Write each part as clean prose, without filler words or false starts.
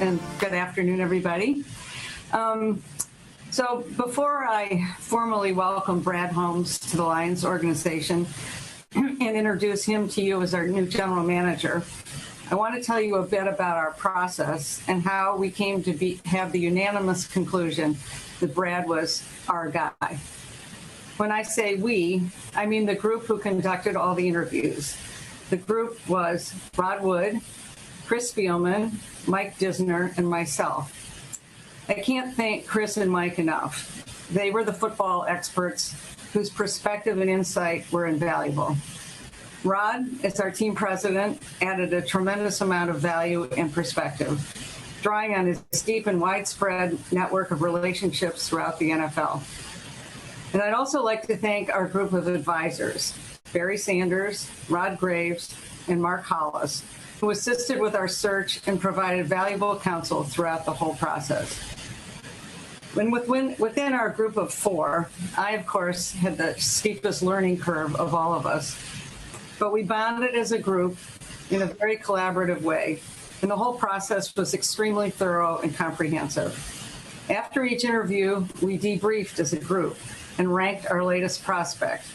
and good afternoon, everybody. So before I formally welcome Brad Holmes to the Lions organization and introduce him to you as our new general manager, I want to tell you a bit about our process and how we came to have the unanimous conclusion that Brad was our guy. When I say we, I mean the group who conducted all the interviews. The group was Rod Wood, Chris Spielman, Mike Disner, and myself. I can't thank Chris and Mike enough. They were the football experts whose perspective and insight were invaluable. Rod, as our team president, added a tremendous amount of value and perspective, drawing on his deep and widespread network of relationships throughout the NFL. And I'd also like to thank our group of advisors, Barry Sanders, Rod Graves, and Mark Hollis, who assisted with our search and provided valuable counsel throughout the whole process. Within our group of four, I, of course, had the steepest learning curve of all of us, but we bonded as a group in a very collaborative way, and the whole process was extremely thorough and comprehensive. After each interview, we debriefed as a group and ranked our latest prospect.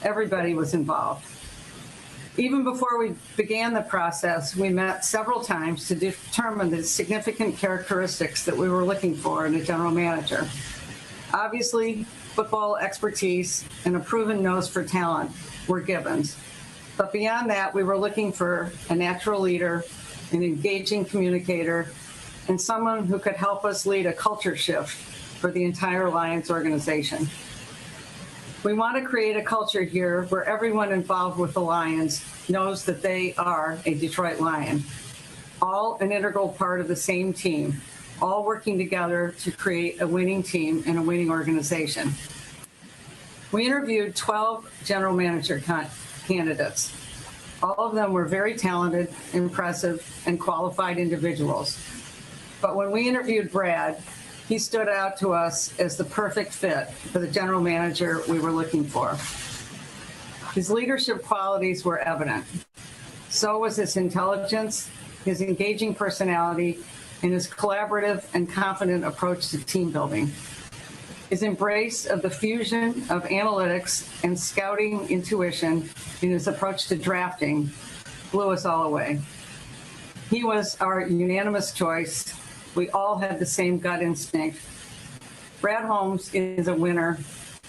Everybody was involved. Even before we began the process, we met several times to determine the significant characteristics that we were looking for in a general manager. Obviously, football expertise and a proven nose for talent were givens. But beyond that, we were looking for a natural leader, an engaging communicator, and someone who could help us lead a culture shift for the entire Lions organization. We want to create a culture here where everyone involved with the Lions knows that they are a Detroit Lion, all an integral part of the same team, all working together to create a winning team and a winning organization. We interviewed 12 general manager candidates. All of them were very talented, impressive, and qualified individuals. But when we interviewed Brad, he stood out to us as the perfect fit for the general manager we were looking for. His leadership qualities were evident. So was his intelligence, his engaging personality, and his collaborative and confident approach to team building. His embrace of the fusion of analytics and scouting intuition in his approach to drafting blew us all away. He was our unanimous choice. We all had the same gut instinct. Brad Holmes is a winner,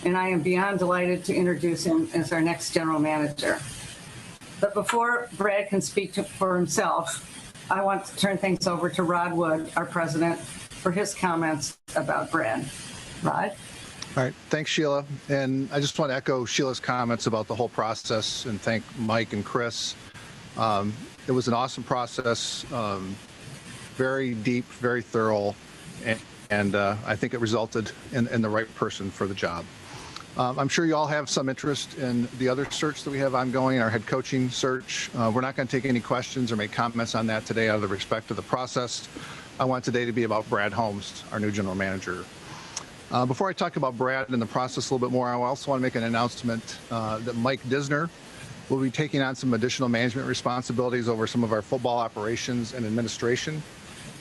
and I am beyond delighted to introduce him as our next general manager. But before Brad can speak for himself, I want to turn things over to Rod Wood, our president, for his comments about Brad. Rod? All right. Thanks, Sheila. And I just want to echo Sheila's comments about the whole process and thank Mike and Chris. It was an awesome process. Very deep, very thorough, and I think it resulted in the right person for the job. I'm sure you all have some interest in the other search that we have ongoing, our head coaching search. We're not going to take any questions or make comments on that today out of the respect of the process. I want today to be about Brad Holmes, our new general manager. Before I talk about Brad and the process a little bit more, I also want to make an announcement that Mike Disner will be taking on some additional management responsibilities over some of our football operations and administration,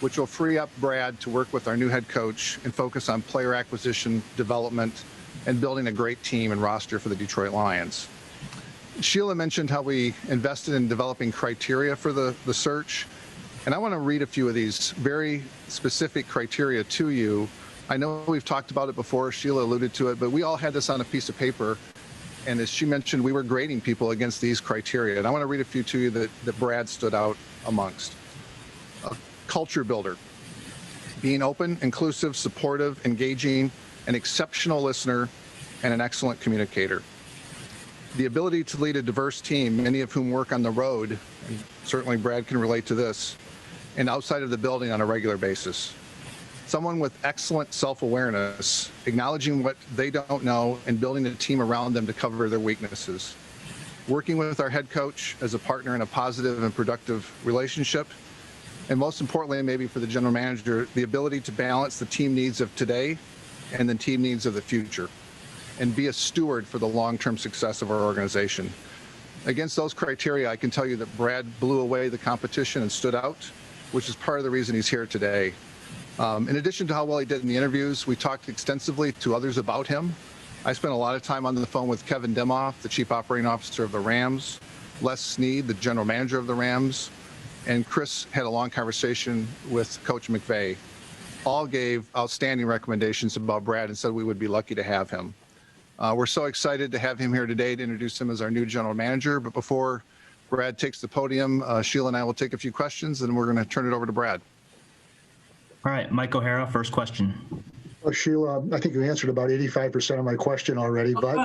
which will free up Brad to work with our new head coach and focus on player acquisition, development, and building a great team and roster for the Detroit Lions. Sheila mentioned how we invested in developing criteria for the search, and I want to read a few of these very specific criteria to you. I know we've talked about it before, Sheila alluded to it, but we all had this on a piece of paper, and as she mentioned, we were grading people against these criteria, and I want to read a few to you that Brad stood out amongst. Culture builder, being open, inclusive, supportive, engaging, an exceptional listener, and an excellent communicator. The ability to lead a diverse team, many of whom work on the road, and certainly Brad can relate to this, and outside of the building on a regular basis. Someone with excellent self-awareness, acknowledging what they don't know and building a team around them to cover their weaknesses. Working with our head coach as a partner in a positive and productive relationship. And most importantly, maybe for the general manager, the ability to balance the team needs of today and the team needs of the future, and be a steward for the long-term success of our organization. Against those criteria, I can tell you that Brad blew away the competition and stood out. which is part of the reason he's here today. In addition to how well he did in the interviews, we talked extensively to others about him. I spent a lot of time on the phone with Kevin Dimoff, the Chief Operating Officer of the Rams, Les Snead, the General Manager of the Rams, and Chris had a long conversation with Coach McVay. All gave outstanding recommendations about Brad and said we would be lucky to have him. We're so excited to have him here today to introduce him as our new General Manager. But before Brad takes the podium, Sheila and I will take a few questions, and we're going to turn it over to Brad. All right, Mike O'Hara, first question. Well, Sheila, I think you answered about 85% of my question already, but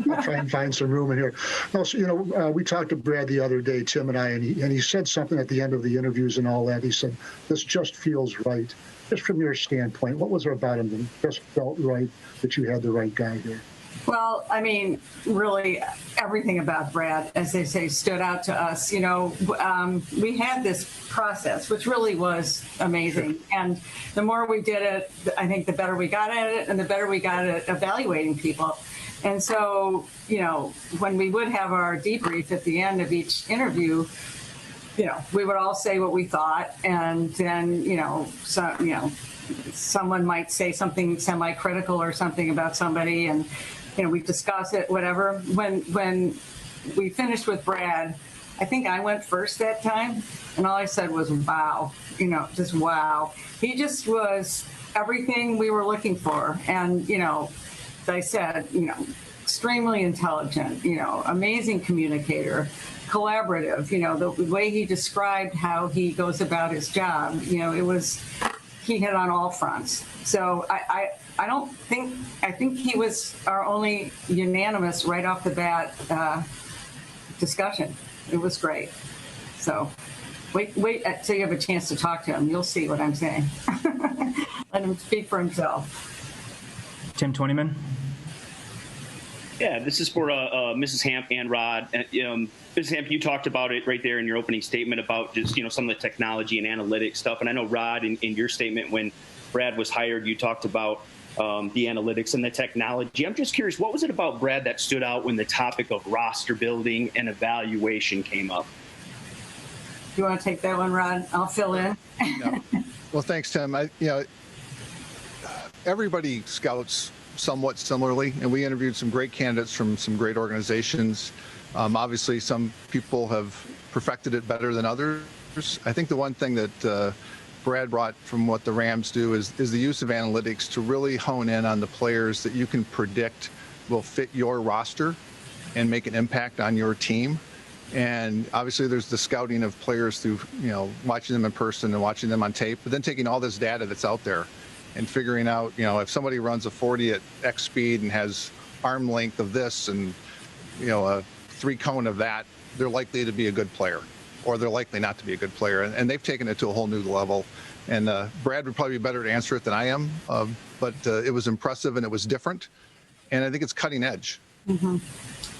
I'll try and find some room in here. No, so, we talked to Brad the other day, Tim and I, and he said something at the end of the interviews and all that. He said, this just feels right. Just from your standpoint, what was it about him that just felt right that you had the right guy here? Well, I mean, really, everything about Brad, as they say, stood out to us. You know, we had this process, which really was amazing. And the more we did it, I think the better we got at it and the better we got at evaluating people. And so, you know, when we would have our debrief at the end of each interview, you know, we would all say what we thought. And then, someone might say something semi-critical or something about somebody, and we discuss it, whatever. When we finished with Brad, I think I went first that time, and all I said was, wow, just wow. He just was everything we were looking for. And, as I said, extremely intelligent, amazing communicator, collaborative, the way he described how he goes about his job, he hit on all fronts. So I think he was our only unanimous right off the bat discussion. It was great. So wait till you have a chance to talk to him. You'll see what I'm saying. Let him speak for himself. Tim Twentyman. Yeah, this is for Mrs. Hamp and Rod. Mrs. Hamp, you talked about it right there in your opening statement about just, some of the technology and analytics stuff. And I know, Rod, in your statement when Brad was hired, you talked about the analytics and the technology. I'm just curious, what was it about Brad that stood out when the topic of roster building and evaluation came up? You want to take that one, Rod? I'll fill in. No. Well, thanks, Tim. Everybody scouts somewhat similarly, and we interviewed some great candidates from some great organizations. Obviously, some people have perfected it better than others. I think the one thing that Brad brought from what the Rams do is the use of analytics to really hone in on the players that you can predict will fit your roster and make an impact on your team. And obviously there's the scouting of players through, watching them in person and watching them on tape, but then taking all this data that's out there and figuring out, if somebody runs a 40 at X speed and has arm length of this and, a 3-cone of that, they're likely to be a good player, or they're likely not to be a good player. And they've taken it to a whole new level. And Brad would probably be better to answer it than I am, but it was impressive and it was different. And I think it's cutting edge. Mm-hmm.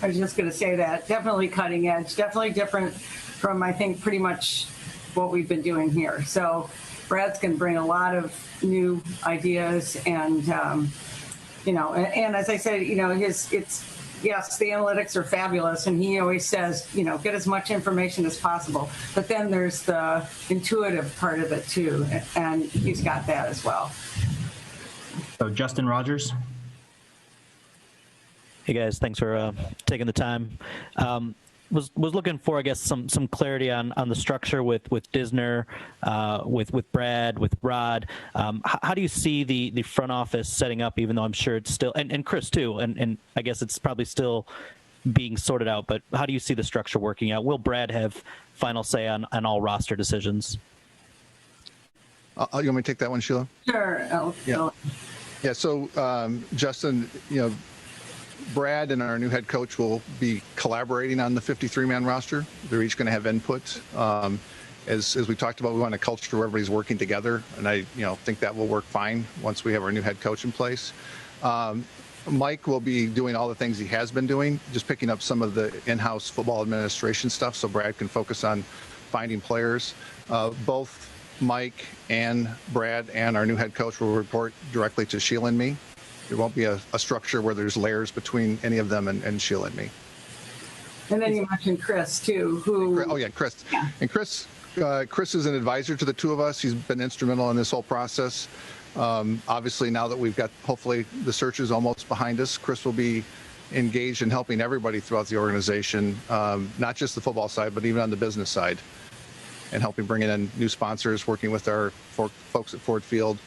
I was just going to say that. Definitely cutting edge, definitely different from, I think, pretty much what we've been doing here. So Brad's going to bring a lot of new ideas and, and as I said, yes, the analytics are fabulous, and he always says, get as much information as possible. But then there's the intuitive part of it too, and he's got that as well. So Justin Rogers. Hey guys, thanks for taking the time. Was looking for, I guess, some clarity on the structure with Disner, with Brad, with Rod. How do you see the front office setting up, even though I'm sure it's still, and Chris too, and I guess it's probably still being sorted out, but how do you see the structure working out? Will Brad have final say on all roster decisions? You want me to take that one, Sheila? Sure. Yeah, so Justin, Brad and our new head coach will be collaborating on the 53-man roster. They're each going to have input. As we talked about, we want a culture where everybody's working together, and I think that will work fine once we have our new head coach in place. Mike will be doing all the things he has been doing, just picking up some of the in-house football administration stuff so Brad can focus on finding players. Both Mike and Brad and our new head coach will report directly to Sheila and me. There won't be a structure where there's layers between any of them and Sheila and me. And then you mentioned Chris too, Oh yeah, Chris. Yeah. And Chris Chris is an advisor to the two of us. He's been instrumental in this whole process. Obviously, now that we've got, hopefully, the search is almost behind us, Chris will be engaged in helping everybody throughout the organization, not just the football side, but even on the business side, and helping bring in new sponsors, working with our folks at Ford Field.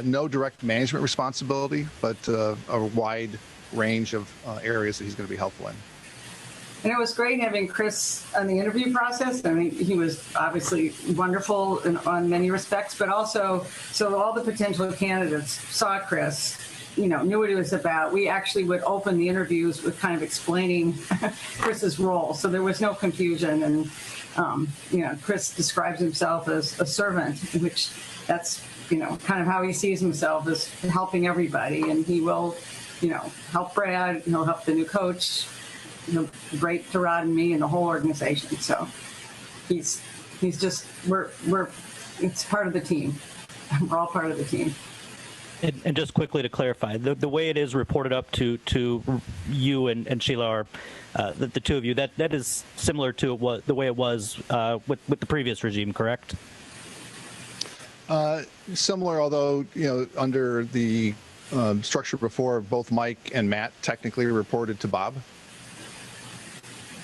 No direct management responsibility, but a wide range of areas that he's going to be helpful in. And it was great having Chris on the interview process. I mean, he was obviously wonderful on many respects, but also, so all the potential candidates saw Chris, knew what he was about. We actually would open the interviews with kind of explaining Chris's role, so there was no confusion. And, Chris describes himself as a servant, which that's, kind of how he sees himself, as helping everybody. And he will, help Brad, he'll help the new coach, great to Rod and me and the whole organization. So he's just, it's part of the team. We're all part of the team. And just quickly to clarify, the way it is reported up to you and Sheila, or the two of you, that is similar to the way it was with the previous regime, correct? Similar, although, under the structure before, both Mike and Matt technically reported to Bob.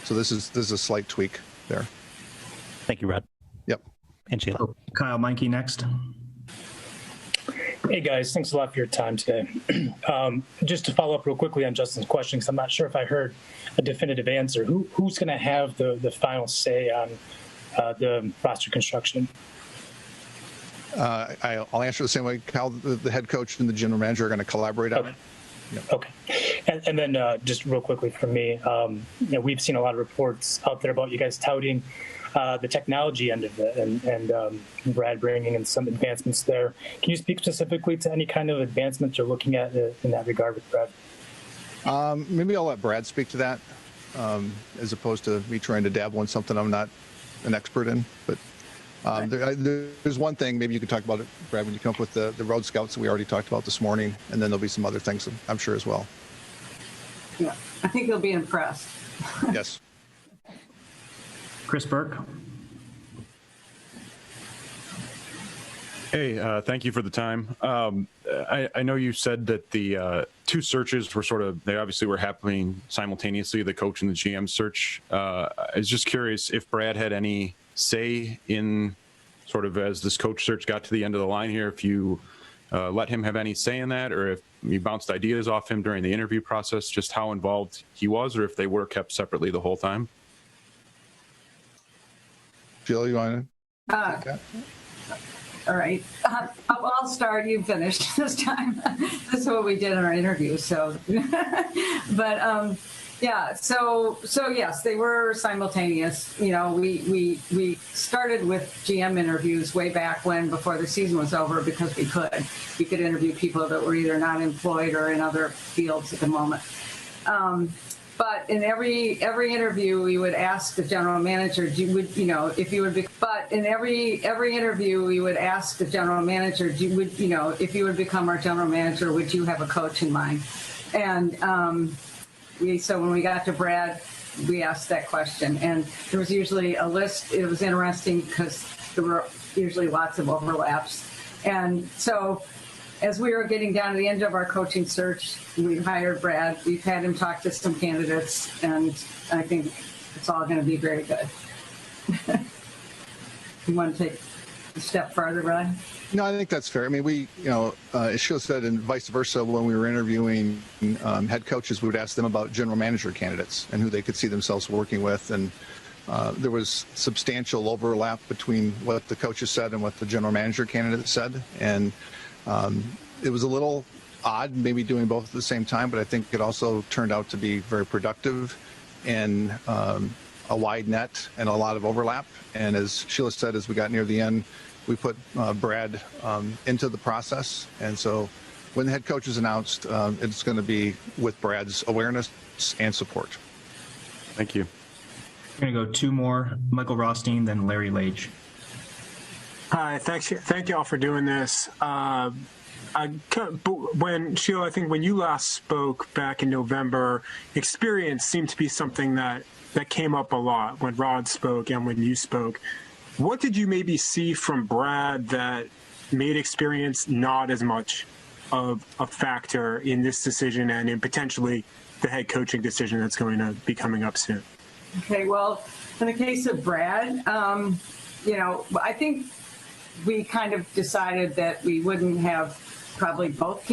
So this is a slight tweak there. Thank you, Rod. Yep. And Sheila. Oh, Kyle Meinke next. Hey guys, thanks a lot for your time today. Just to follow up real quickly on Justin's question, because I'm not sure if I heard a definitive answer. Who's going to have the final say on the roster construction? I'll answer the same way. Kyle, the head coach and the general manager are going to collaborate on it. Yep. Okay. And then just real quickly from me, we've seen a lot of reports out there about you guys touting the technology end of it, and Brad bringing in some advancements there. Can you speak specifically to any kind of advancements you're looking at in that regard with Brad? Maybe I'll let Brad speak to that, as opposed to me trying to dabble in something I'm not an expert in. But there's one thing, maybe you could talk about it, Brad, when you come up with the road scouts that we already talked about this morning, and then there'll be some other things, I'm sure, as well. Yeah, I think you'll be impressed. Yes. Chris Burke. Hey, thank you for the time. I know you said that the two searches were they obviously were happening simultaneously, the coach and the GM search. I was just curious if Brad had any say in as this coach search got to the end of the line here, if you let him have any say in that, or if you bounced ideas off him during the interview process, just how involved he was, or if they were kept separately the whole time. Jill, you want to take that? All right. I'll start. You finished this time. This is what we did in our interview. So, but yeah. So yes, they were simultaneous. We started with GM interviews way back when, before the season was over, because we could interview people that were either not employed or in other fields at the moment. But in every interview, we would ask the general manager, if you would be. But in every interview, we would ask the general manager, if you would become our general manager, would you have a coach in mind? And so when we got to Brad, we asked that question, and there was usually a list. It was interesting because there were usually lots of overlaps, and so, as we were getting down to the end of our coaching search, we hired Brad. We've had him talk to some candidates, and I think it's all going to be very good. You want to take a step farther, Brad? No, I think that's fair. I mean, we, as Sheila said, and vice versa, when we were interviewing head coaches, we would ask them about general manager candidates and who they could see themselves working with. And there was substantial overlap between what the coaches said and what the general manager candidate said. And it was a little odd, maybe doing both at the same time, but I think it also turned out to be very productive and a wide net and a lot of overlap. And as Sheila said, as we got near the end, we put Brad into the process. And so when the head coach is announced, it's going to be with Brad's awareness and support. Thank you. We're going to go two more, Michael Rothstein, then Larry Lage. Hi, thank you all for doing this. When Sheila, I think when you last spoke back in November, experience seemed to be something that came up a lot when Rod spoke and when you spoke. What did you maybe see from Brad that made experience not as much of a factor in this decision and in potentially the head coaching decision that's going to be coming up soon? Okay, well, in the case of Brad, I think we kind of decided that we wouldn't have probably both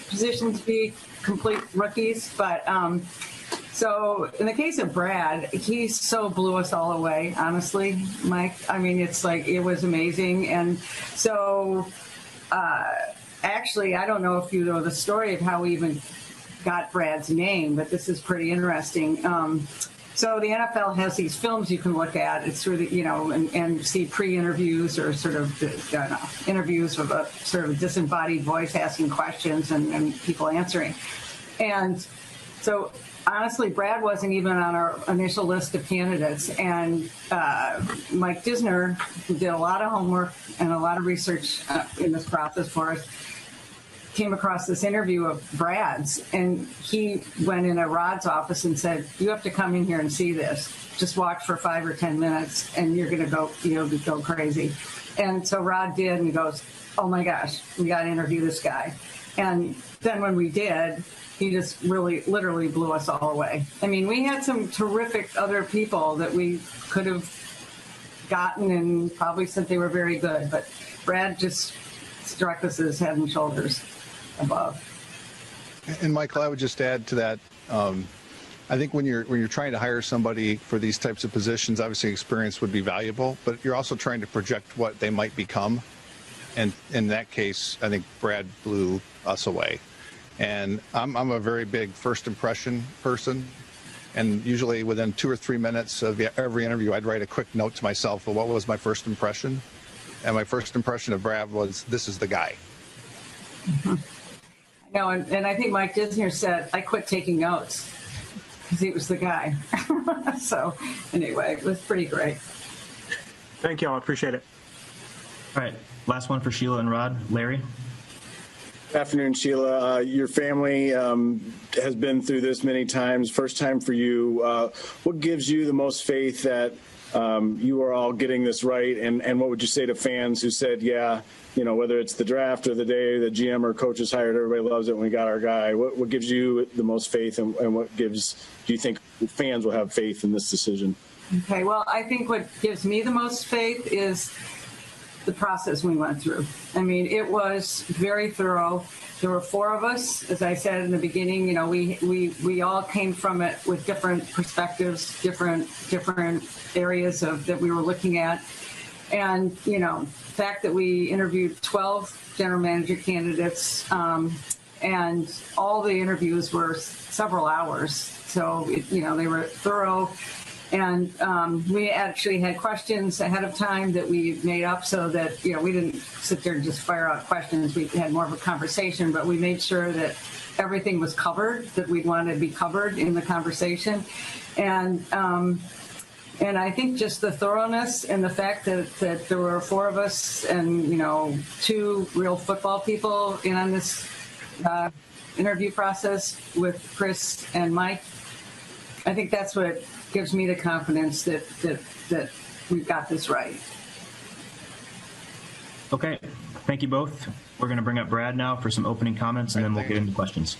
positions be complete rookies, but so in the case of Brad, he so blew us all away, honestly, Mike. I mean, it's like, it was amazing. And so actually, I don't know if you know the story of how we even got Brad's name, but this is pretty interesting. So the NFL has these films you can look at. It's sort of, and see pre-interviews or sort of interviews with a sort of disembodied voice asking questions and people answering. And so honestly, Brad wasn't even on our initial list of candidates. And Mike Disner, who did a lot of homework and a lot of research in this process for us, came across this interview of Brad's, and he went in at Rod's office and said, "You have to come in here and see this. Just watch for 5 or 10 minutes, and you're going to go crazy." And so Rod did, and he goes, "Oh my gosh, we got to interview this guy." And then when we did, he just really, literally blew us all away. I mean, we had some terrific other people that we could have gotten and probably said they were very good, but Brad just struck us as head and shoulders above. And Michael, I would just add to that. I think when you're trying to hire somebody for these types of positions, obviously experience would be valuable, but you're also trying to project what they might become. And in that case, I think Brad blew us away. And I'm a very big first impression person. And usually within 2 or 3 minutes of every interview, I'd write a quick note to myself of what was my first impression. And my first impression of Brad was, this is the guy. Mm-hmm. No, and I think Mike Disner said, I quit taking notes because he was the guy. So anyway, it was pretty great. Thank you all. I appreciate it. All right. Last one for Sheila and Rod. Larry? Good afternoon, Sheila. Your family has been through this many times. First time for you. What gives you the most faith that you are all getting this right? And what would you say to fans who said, yeah, whether it's the draft or the day the GM or coach is hired, everybody loves it when we got our guy. What gives you the most faith, and do you think fans will have faith in this decision? Okay, well, I think what gives me the most faith is the process we went through. I mean, it was very thorough. There were 4 of us, as I said in the beginning. We all came from it with different perspectives, different areas that we were looking at, and the fact that we interviewed 12 general manager candidates, and all the interviews were several hours. So they were thorough. And we actually had questions ahead of time that we made up so that, we didn't sit there and just fire out questions. We had more of a conversation, but we made sure that everything was covered, that we'd want to be covered in the conversation. And I think just the thoroughness and the fact that there were 4 of us and, 2 real football people in on this interview process with Chris and Mike, I think that's what gives me the confidence that we've got this right. Okay. Thank you both. We're going to bring up Brad now for some opening comments, and then we'll get into questions.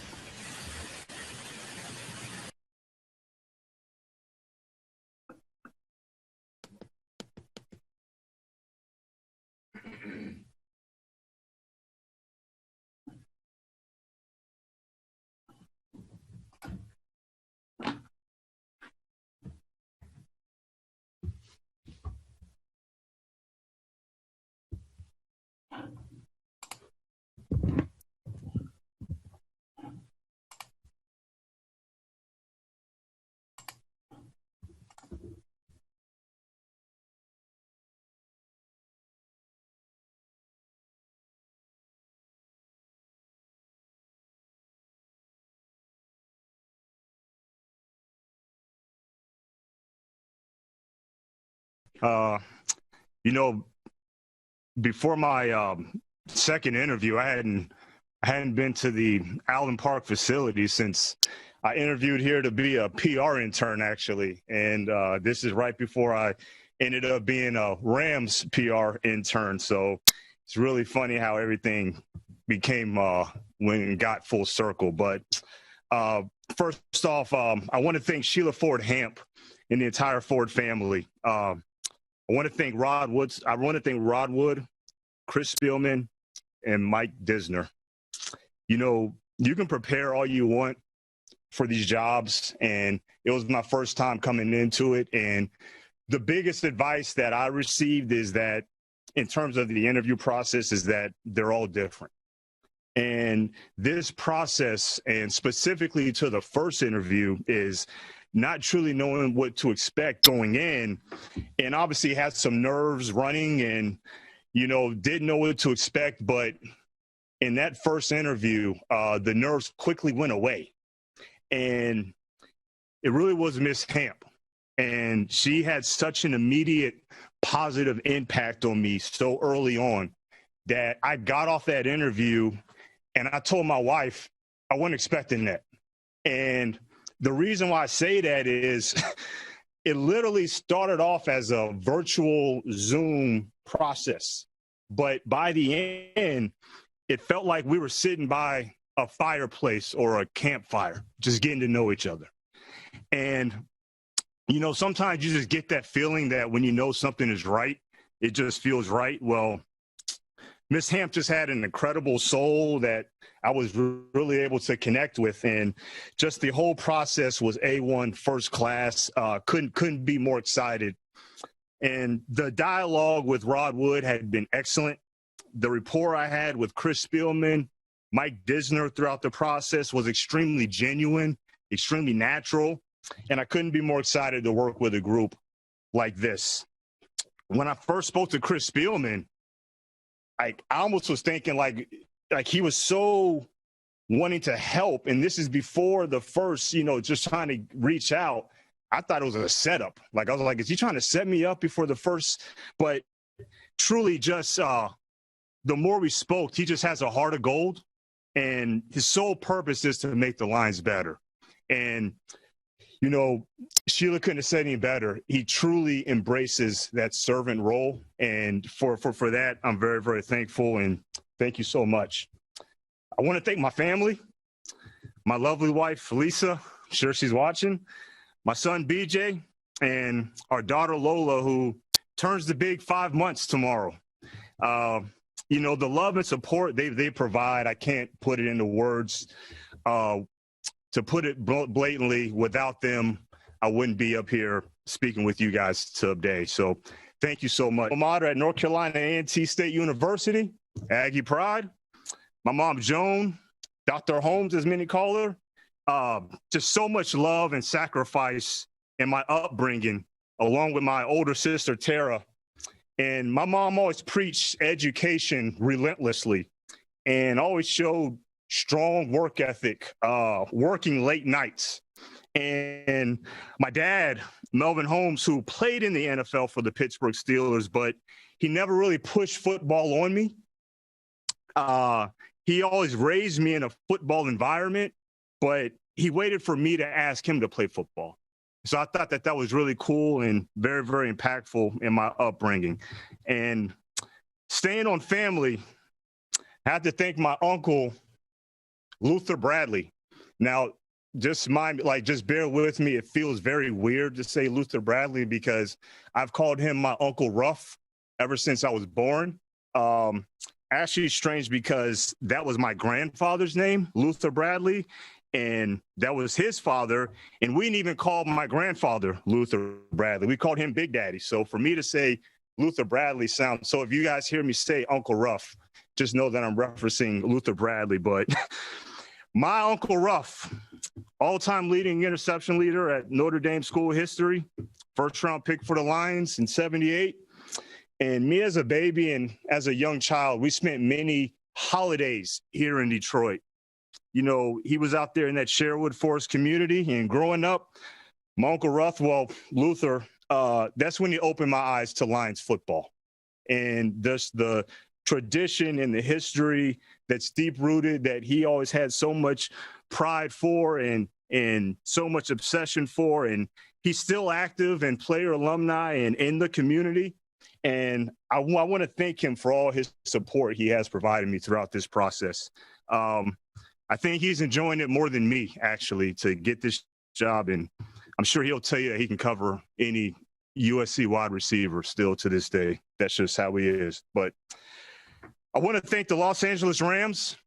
Before my second interview, I hadn't been to the Allen Park facility since I interviewed here to be a PR intern, actually. And this is right before I ended up being a Rams PR intern. So it's really funny how everything became when it got full circle. But first off, I want to thank Sheila Ford Hamp and the entire Ford family. I want to thank Rod Wood, Chris Spielman, and Mike Disner. You know, you can prepare all you want for these jobs, and it was my first time coming into it. And the biggest advice that I received is that in terms of the interview process is that they're all different. And this process, and specifically to the first interview, is not truly knowing what to expect going in, and obviously had some nerves running and, you know, didn't know what to expect. But in that first interview, the nerves quickly went away. And it really was Miss Hamp. And she had such an immediate positive impact on me so early on that I got off that interview and I told my wife I wasn't expecting that. And the reason why I say that is it literally started off as a virtual Zoom process. But by the end, it felt like we were sitting by a fireplace or a campfire, just getting to know each other. And, you know, sometimes you just get that feeling that when you know something is right, it just feels right. Well, Miss Hamp just had an incredible soul that I was really able to connect with. And just the whole process was A1, first class. Couldn't be more excited. And the dialogue with Rod Wood had been excellent. The rapport I had with Chris Spielman, Mike Disner throughout the process was extremely genuine, extremely natural. And I couldn't be more excited to work with a group like this. When I first spoke to Chris Spielman, I almost was thinking like he was so wanting to help. And this is before the first, you know, just trying to reach out. I thought it was a setup. Like, I was like, is he trying to set me up before the first? But truly just the more we spoke, he just has a heart of gold. And his sole purpose is to make the Lions better. And, you know, Sheila couldn't have said any better. He truly embraces that servant role. And for that, I'm very, very thankful. And thank you so much. I want to thank my family, my lovely wife, Felisa. I'm sure she's watching. My son, BJ, and our daughter, Lola, who turns the big 5 months tomorrow. You know, the love and support they provide, I can't put it into words. To put it blatantly, without them, I wouldn't be up here speaking with you guys today. So thank you so much. I'm at North Carolina A&T State University, Aggie Pride. My mom, Joan, Dr. Holmes, as many call her. Just so much love and sacrifice in my upbringing, along with my older sister, Tara. And my mom always preached education relentlessly and always showed strong work ethic, working late nights. And my dad, Melvin Holmes, who played in the NFL for the Pittsburgh Steelers, but he never really pushed football on me. He always raised me in a football environment, but he waited for me to ask him to play football. So I thought that was really cool and very, very impactful in my upbringing. And staying on family, I have to thank my uncle, Luther Bradley. Now, just bear with me. It feels very weird to say Luther Bradley because I've called him my Uncle Ruff ever since I was born. Actually strange because that was my grandfather's name, Luther Bradley, and that was his father. And we didn't even call my grandfather Luther Bradley. We called him Big Daddy. So for me to say Luther Bradley sounds, so if you guys hear me say Uncle Ruff, just know that I'm referencing Luther Bradley. But my Uncle Ruff, all-time leading interception leader at Notre Dame school history, first-round pick for the Lions in '78. And me as a baby and as a young child, we spent many holidays here in Detroit. You know, he was out there in that Sherwood Forest community, and growing up, my Uncle Ruff, Luther, that's when he opened my eyes to Lions football. And just the tradition and the history that's deep-rooted, that he always had so much pride for and so much obsession for. And he's still active and player alumni and in the community. And I want to thank him for all his support he has provided me throughout this process. I think he's enjoying it more than me, actually, to get this job. And I'm sure he'll tell you that he can cover any USC wide receiver still to this day. That's just how he is. But I want to thank the Los Angeles Rams,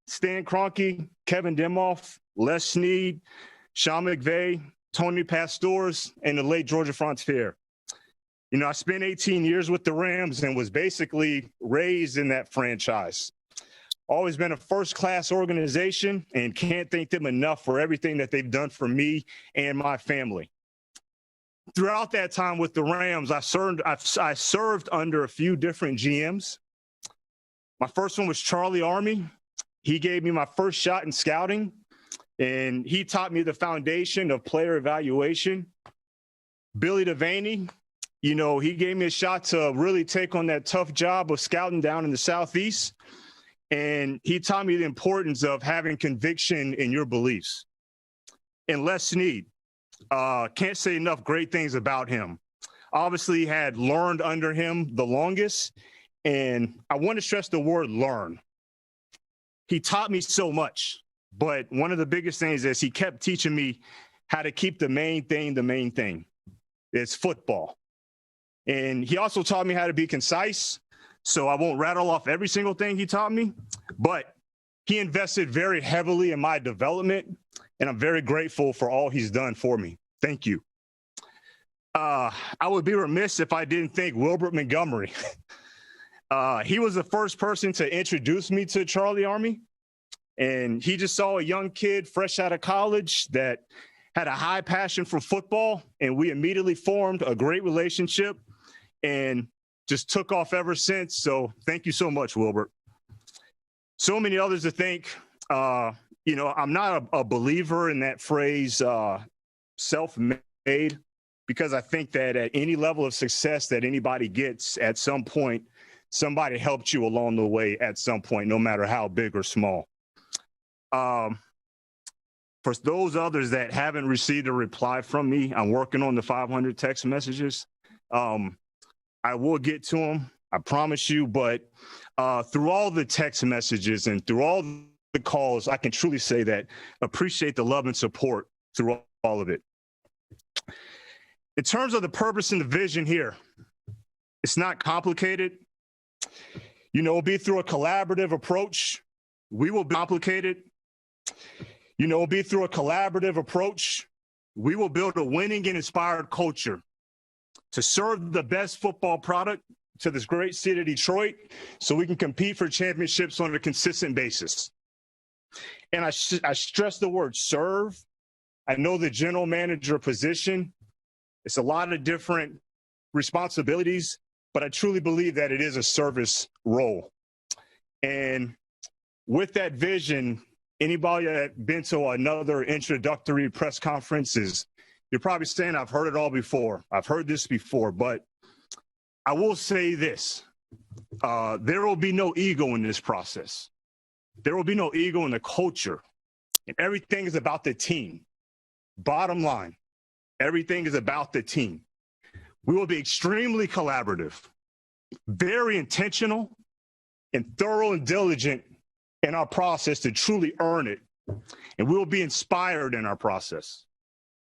Stan Kroenke, Kevin Demoff, Les Snead, Sean McVay, Tony Pastores, and the late Georgia Frontier. You know, I spent 18 years with the Rams and was basically raised in that franchise. Always been a first-class organization and can't thank them enough for everything that they've done for me and my family. Throughout that time with the Rams, I served under a few different GMs. My first one was Charlie Army. He gave me my first shot in scouting, and he taught me the foundation of player evaluation. Billy Devaney, you know, he gave me a shot to really take on that tough job of scouting down in the Southeast. And he taught me the importance of having conviction in your beliefs. And Les Snead, can't say enough great things about him. Obviously had learned under him the longest. And I want to stress the word learn. He taught me so much, but one of the biggest things is he kept teaching me how to keep the main thing. It's football. And he also taught me how to be concise. So I won't rattle off every single thing he taught me, but he invested very heavily in my development, and I'm very grateful for all he's done for me. Thank you. I would be remiss if I didn't thank Wilbert Montgomery. He was the first person to introduce me to Charlie Army, and he just saw a young kid fresh out of college that had a high passion for football, and we immediately formed a great relationship and just took off ever since. So thank you so much, Wilbert. So many others to thank. You know, I'm not a believer in that phrase, self-made, because I think that at any level of success that anybody gets at some point, somebody helped you along the way at some point, no matter how big or small. For those others that haven't received a reply from me, I'm working on the 500 text messages. I will get to them, I promise you, but through all the text messages and through all the calls, I can truly say that appreciate the love and support through all of it. In terms of the purpose and the vision here, it's not complicated. You know, it'll be through a collaborative approach. We will be complicated. You know, it'll be through a collaborative approach. We will build a winning and inspired culture to serve the best football product to this great city of Detroit so we can compete for championships on a consistent basis. And I stress the word serve. I know the general manager position, it's a lot of different responsibilities, but I truly believe that it is a service role. And with that vision, anybody that been to another introductory press conferences, you're probably saying, I've heard it all before. I've heard this before, but I will say this. There will be no ego in this process. There will be no ego in the culture. And everything is about the team. Bottom line, everything is about the team. We will be extremely collaborative, very intentional, and thorough and diligent in our process to truly earn it. And we will be inspired in our process.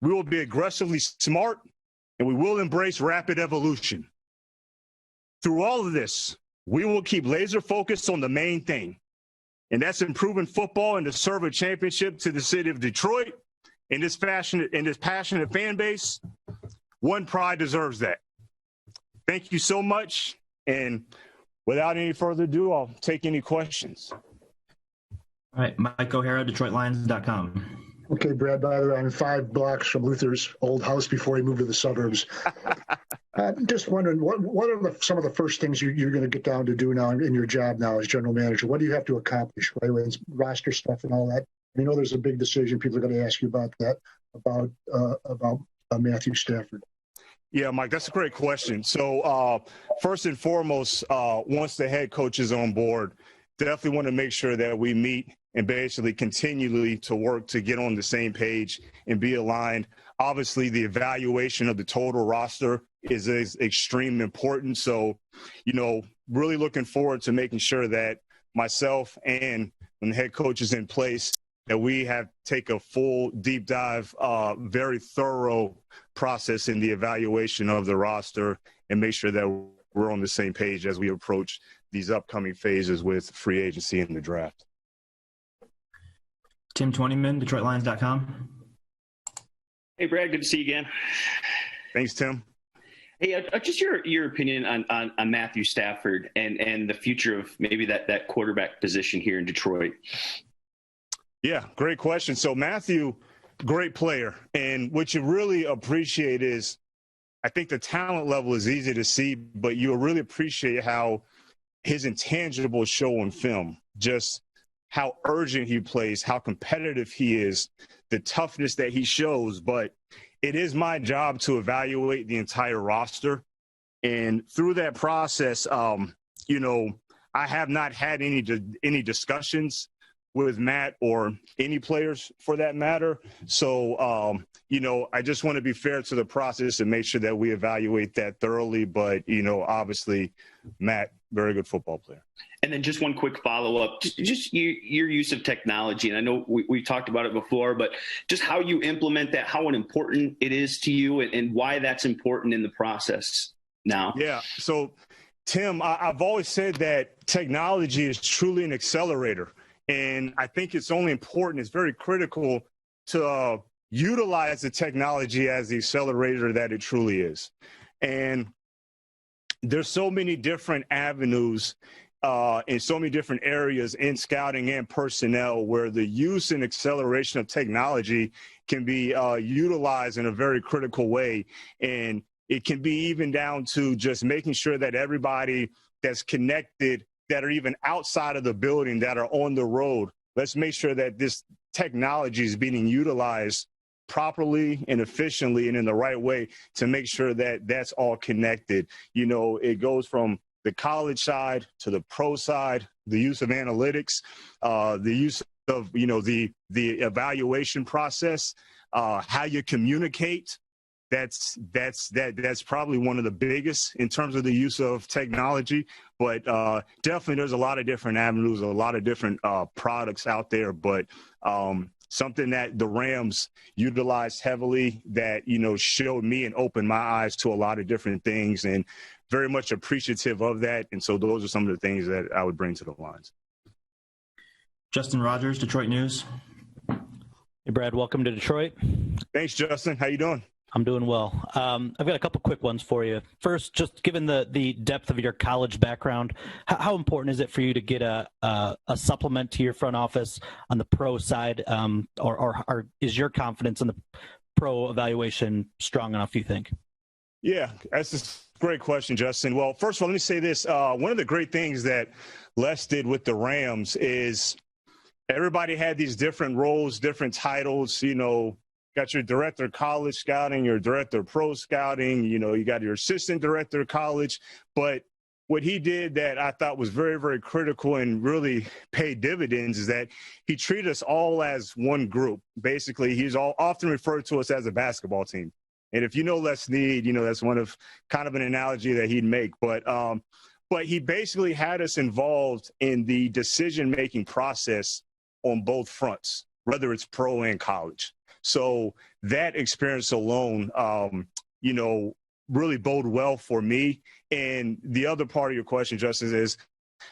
We will be aggressively smart, and we will embrace rapid evolution. Through all of this, we will keep laser focused on the main thing, and that's improving football and to serve a championship to the city of Detroit and this passionate fan base. One pride deserves that. Thank you so much, and without any further ado, I'll take any questions. All right, Mike O'Hara, DetroitLions.com. Okay, Brad, by the way, I'm 5 blocks from Luther's old house before he moved to the suburbs. Just wondering, what are some of the first things you're going to get down to do now in your job now as general manager? What do you have to accomplish, right? It's roster stuff and all that. You know, there's a big decision. People are going to ask you about that, about Matthew Stafford. Yeah, Mike, that's a great question. So first and foremost, once the head coach is on board, definitely want to make sure that we meet and basically continually to work to get on the same page and be aligned. Obviously, the evaluation of the total roster is extremely important. So, really looking forward to making sure that myself and when the head coach is in place, that we have take a full deep dive, very thorough process in the evaluation of the roster and make sure that we're on the same page as we approach these upcoming phases with free agency and the draft. Tim Twentyman, DetroitLions.com. Hey, Brad, good to see you again. Thanks, Tim. Hey, just your opinion on Matthew Stafford and the future of maybe that quarterback position here in Detroit. Yeah, great question. So Matthew, great player. And what you really appreciate is, I think the talent level is easy to see, but you'll really appreciate how his intangibles show on film, just how urgent he plays, how competitive he is, the toughness that he shows. But it is my job to evaluate the entire roster. And through that process, I have not had any discussions with Matt or any players for that matter. So, I just want to be fair to the process and make sure that we evaluate that thoroughly. But, obviously, Matt, very good football player. And then just one quick follow-up, just your use of technology. And I know we've talked about it before, but just how you implement that, how important it is to you and why that's important in the process now. Yeah. So, Tim, I've always said that technology is truly an accelerator. And I think it's only important, it's very critical to utilize the technology as the accelerator that it truly is. And there's so many different avenues in so many different areas in scouting and personnel where the use and acceleration of technology can be utilized in a very critical way. And it can be even down to just making sure that everybody that's connected, that are even outside of the building, that are on the road, let's make sure that this technology is being utilized properly and efficiently and in the right way to make sure that that's all connected. It goes from the college side to the pro side, the use of analytics, the use of, the evaluation process, how you communicate. That's probably one of the biggest in terms of the use of technology, but definitely there's a lot of different avenues, a lot of different products out there, but something that the Rams utilized heavily that, showed me and opened my eyes to a lot of different things, and very much appreciative of that. And so those are some of the things that I would bring to the lines. Justin Rogers, Detroit News. Hey, Brad, welcome to Detroit. Thanks, Justin. How you doing? I'm doing well. I've got a couple quick ones for you. First, just given the depth of your college background, how important is it for you to get a supplement to your front office on the pro side, or is your confidence in the pro evaluation strong enough, you think? Yeah, that's a great question, Justin. Well, first of all, let me say this. One of the great things that Les did with the Rams is everybody had these different roles, different titles, got your director of college scouting, your director of pro scouting, you got your assistant director of college. But what he did that I thought was very, very critical and really paid dividends is that he treated us all as one group. Basically, he's often referred to us as a basketball team. And if Les Snead, that's one of kind of an analogy that he'd make. But he basically had us involved in the decision-making process on both fronts, whether it's pro and college. So that experience alone, really bode well for me. And the other part of your question, Justin, is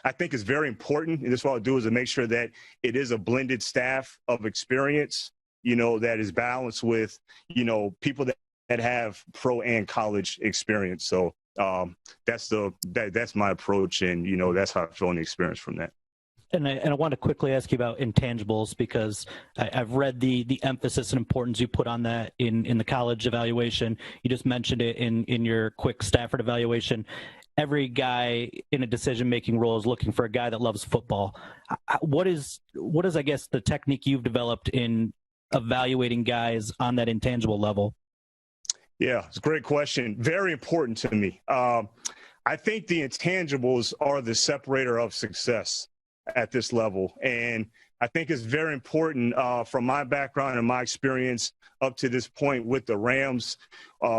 I think it's very important, and this is what I'll do, is to make sure that it is a blended staff of experience, that is balanced with, people that have pro and college experience. So that's my approach, and, that's how I feel in the experience from that. And I want to quickly ask you about intangibles, because I've read the emphasis and importance you put on that in the college evaluation. You just mentioned it in your quick Stafford evaluation. Every guy in a decision-making role is looking for a guy that loves football. What is I guess the technique you've developed in evaluating guys on that intangible level? Yeah, it's a great question. Very important to me. I think the intangibles are the separator of success at this level. And I think it's very important from my background and my experience up to this point with the Rams.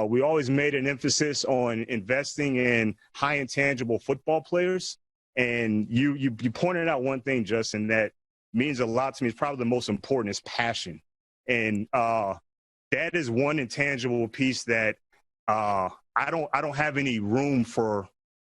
We always made an emphasis on investing in high intangible football players. And you pointed out one thing, Justin, that means a lot to me. It's probably the most important is passion. And that is one intangible piece that I don't have any room for.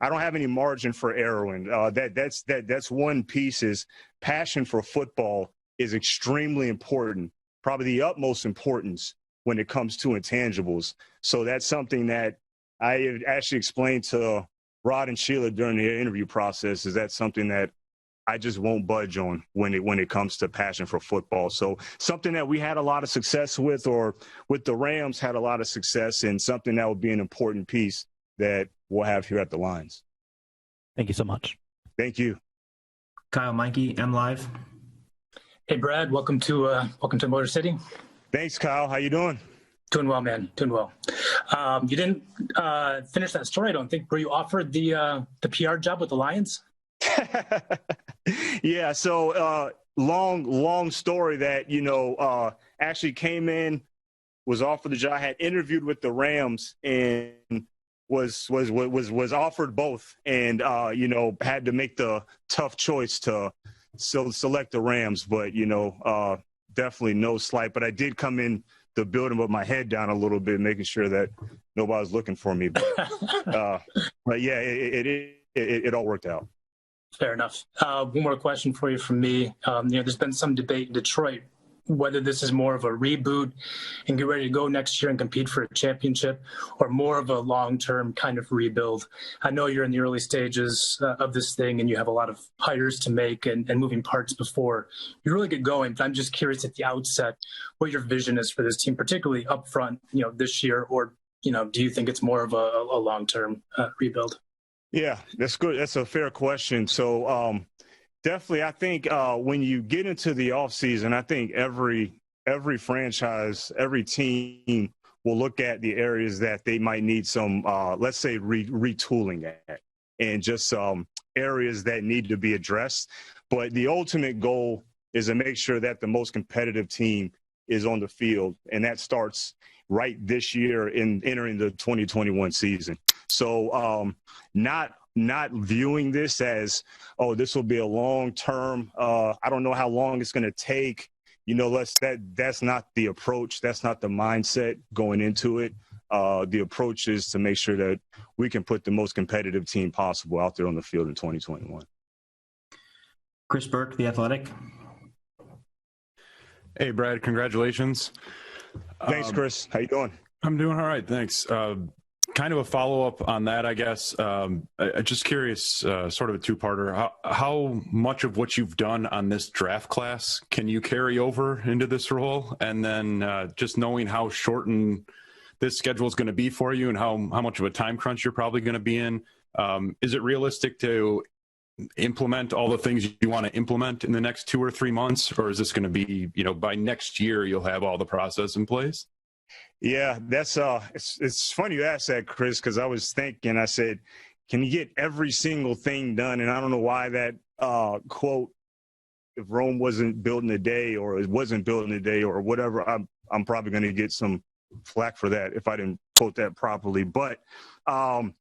I don't have any margin for error in. That's one piece is passion for football is extremely important, probably the utmost importance when it comes to intangibles. So that's something that I actually explained to Rod and Sheila during the interview process. Is that something that I just won't budge on when it comes to passion for football. So something that we had a lot of success with, or with the Rams had a lot of success, and something that would be an important piece that we'll have here at the Lions. Thank you so much. Thank you. Kyle Meinke, M Live. Hey, Brad, welcome to Motor City. Thanks, Kyle. How you doing? Doing well, man. Doing well. You didn't finish that story, I don't think. Were you offered the PR job with the Lions? Yeah. So long story that actually came in, was offered the job. I had interviewed with the Rams and was offered both, and had to make the tough choice to select the Rams. But definitely no slight. But I did come in the building with my head down a little bit, making sure that nobody was looking for me. But yeah, it all worked out. Fair enough. One more question for you from me. There's been some debate in Detroit whether this is more of a reboot and get ready to go next year and compete for a championship, or more of a long-term kind of rebuild. I know you're in the early stages of this thing and you have a lot of hires to make and moving parts before you really get going. But I'm just curious at the outset what your vision is for this team, particularly up front, this year, or, do you think it's more of a long-term rebuild? Yeah, that's good. That's a fair question. So definitely, I think when you get into the offseason, I think every franchise, every team will look at the areas that they might need some, let's say, retooling at, and just areas that need to be addressed. But the ultimate goal is to make sure that the most competitive team is on the field, and that starts right this year in entering the 2021 season. So not viewing this as, oh, this will be a long term. I don't know how long it's going to take. That's not the approach. That's not the mindset going into it. The approach is to make sure that we can put the most competitive team possible out there on the field in 2021. Chris Burke, The Athletic. Hey, Brad, congratulations. Thanks, Chris. How you doing? I'm doing all right, thanks. Kind of a follow-up on that, I guess. I'm just curious, sort of a two-parter. How much of what you've done on this draft class can you carry over into this role? And then just knowing how shortened this schedule is going to be for you and how much of a time crunch you're probably going to be in, is it realistic to implement all the things you want to implement in the next 2 or 3 months? Or is this going to be, by next year, you'll have all the process in place? Yeah, that's it's funny you asked that, Chris, because I was thinking, I said, can you get every single thing done? And I don't know why that quote, if Rome wasn't built in a day, or it wasn't built in a day, or whatever, I'm probably going to get some flack for that if I didn't quote that properly. But to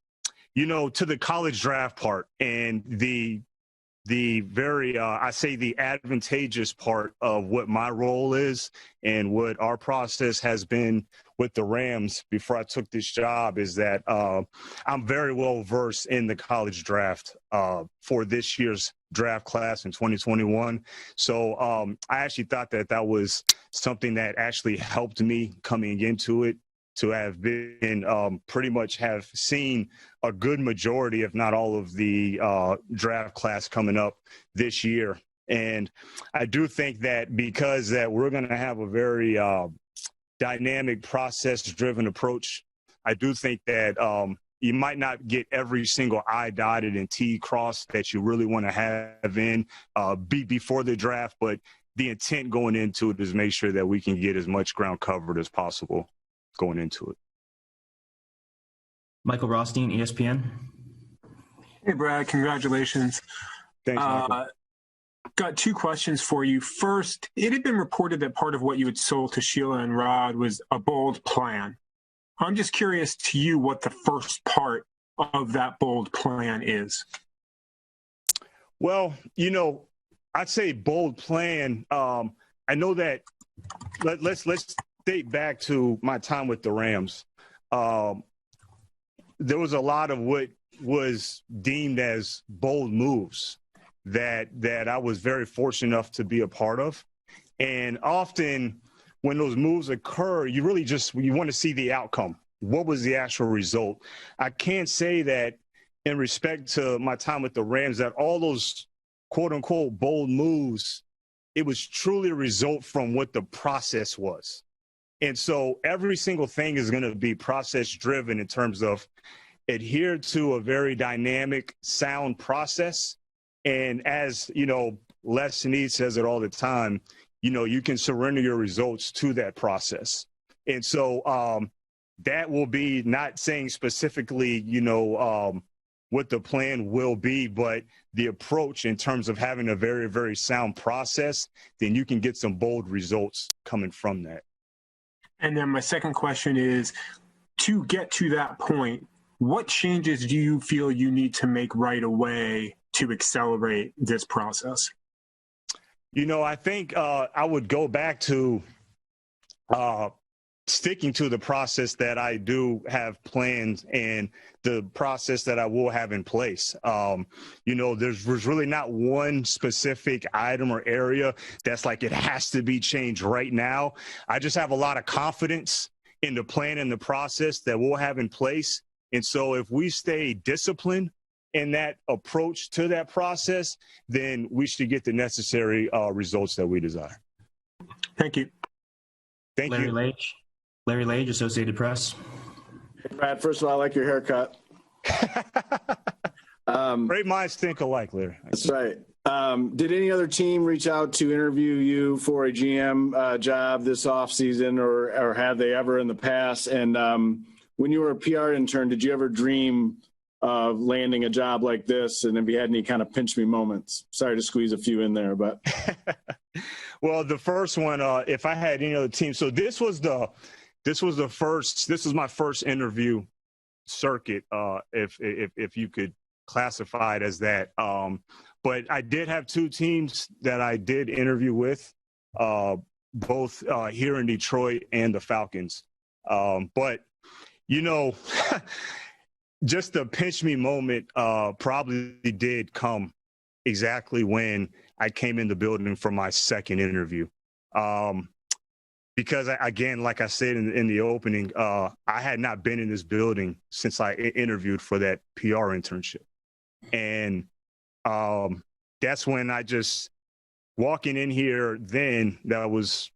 the college draft part and the very, I say the advantageous part of what my role is and what our process has been with the Rams before I took this job is that I'm very well versed in the college draft for this year's draft class in 2021. So I actually thought that was something that actually helped me coming into it, to have been pretty much have seen a good majority, if not all of the draft class coming up this year. And I do think that because that we're going to have a very dynamic, process-driven approach, I do think that you might not get every single I dotted and T crossed that you really want to have in before the draft, but the intent going into it is make sure that we can get as much ground covered as possible going into it. Michael Rothstein, ESPN. Hey, Brad, congratulations. Thanks, Michael. got two questions for you. First, it had been reported that part of what you had sold to Sheila and Rod was a bold plan. I'm just curious to you what the first part of that bold plan is. Well, I'd say bold plan. I know that. Let's date back to my time with the Rams. There was a lot of what was deemed as bold moves that I was very fortunate enough to be a part of. And often when those moves occur, you really you want to see the outcome. What was the actual result? I can't say that in respect to my time with the Rams that all those quote unquote bold moves, it was truly a result from what the process was. And so every single thing is going to be process driven in terms of adhere to a very dynamic, sound process. And as, Les Snead says it all the time, you can surrender your results to that process. And so that will be not saying specifically, what the plan will be, but the approach in terms of having a very, very sound process, then you can get some bold results coming from that. And then my second question is, to get to that point, what changes do you feel you need to make right away to accelerate this process? I think I would go back to sticking to the process that I do have planned and the process that I will have in place. There's really not one specific item or area that's like it has to be changed right now. I just have a lot of confidence in the plan and the process that we'll have in place. And so if we stay disciplined in that approach to that process, then we should get the necessary results that we desire. Thank you. Thank Larry you. Lage. Larry Lage, Associated Press. Hey, Brad, first of all, I like your haircut. Great minds think alike, Larry. That's right. Did any other team reach out to interview you for a GM job this offseason, or have they ever in the past? And when you were a PR intern, did you ever dream of landing a job like this? And have you had any kind of pinch me moments? Sorry to squeeze a few in there, but. Well, the first one, if I had any other team, so this was my first interview circuit, if you could classify it as that. But I did have two teams that I did interview with, both here in Detroit and the Falcons. But, just the pinch me moment probably did come exactly when I came in the building for my second interview. Because again, like I said in the opening, I had not been in this building since I interviewed for that PR internship. And that's when I just walking in here then, that was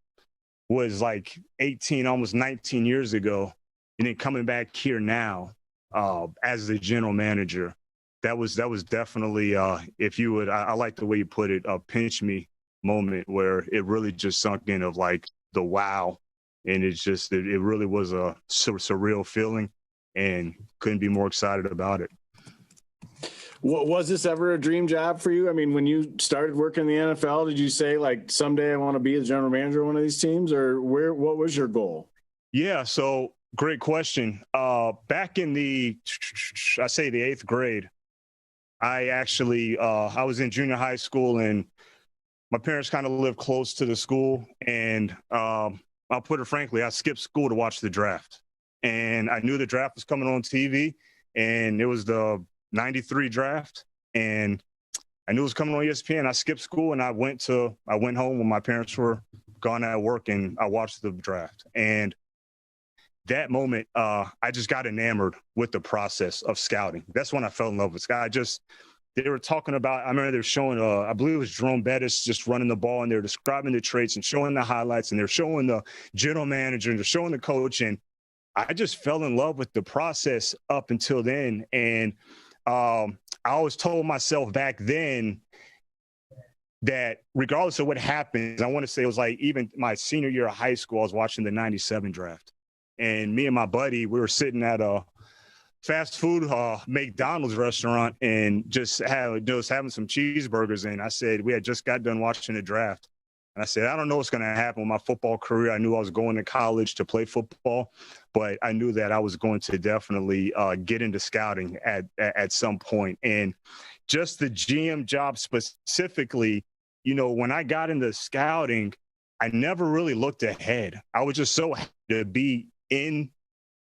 like 18, almost 19 years ago. And then coming back here now as the general manager, that was definitely, if you would, I like the way you put it, a pinch me moment where it really just sunk in of like the wow. And it's just, it really was a surreal feeling and couldn't be more excited about it. Was this ever a dream job for you? I mean, when you started working in the NFL, did you say like someday I want to be the general manager of one of these teams, or what was your goal? Yeah. So great question. Back in the 8th grade, I actually, I was in junior high school and my parents kind of lived close to the school. And I'll put it frankly, I skipped school to watch the draft. And I knew the draft was coming on TV and it was the 93 draft. And I knew it was coming on ESPN. I skipped school and I went home when my parents were gone at work and I watched the draft. And that moment, I just got enamored with the process of scouting. That's when I fell in love with scouting. They were talking about, I remember they were showing, I believe it was Jerome Bettis just running the ball, and they were describing the traits and showing the highlights, and they're showing the general manager and they're showing the coach. And I just fell in love with the process up until then. And I always told myself back then that regardless of what happens, I want to say it was like even my senior year of high school, I was watching the 97 draft. And me and my buddy, we were sitting at a fast food McDonald's restaurant and just having some cheeseburgers. And I said, we had just got done watching the draft. And I said, I don't know what's going to happen with my football career. I knew I was going to college to play football, but I knew that I was going to definitely get into scouting at some point. And just the GM job specifically, when I got into scouting, I never really looked ahead. I was just so happy to be in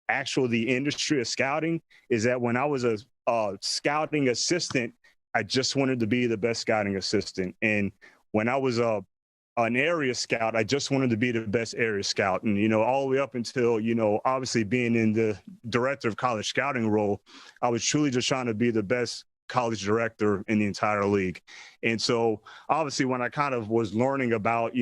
the industry of scouting, is that when I was a scouting assistant, I just wanted to be the best scouting assistant. And when I was an area scout, I just wanted to be the best area scout. And, all the way up until, obviously being in the director of college scouting role, I was truly just trying to be the best college director in the entire league. And so obviously when I kind of was learning about,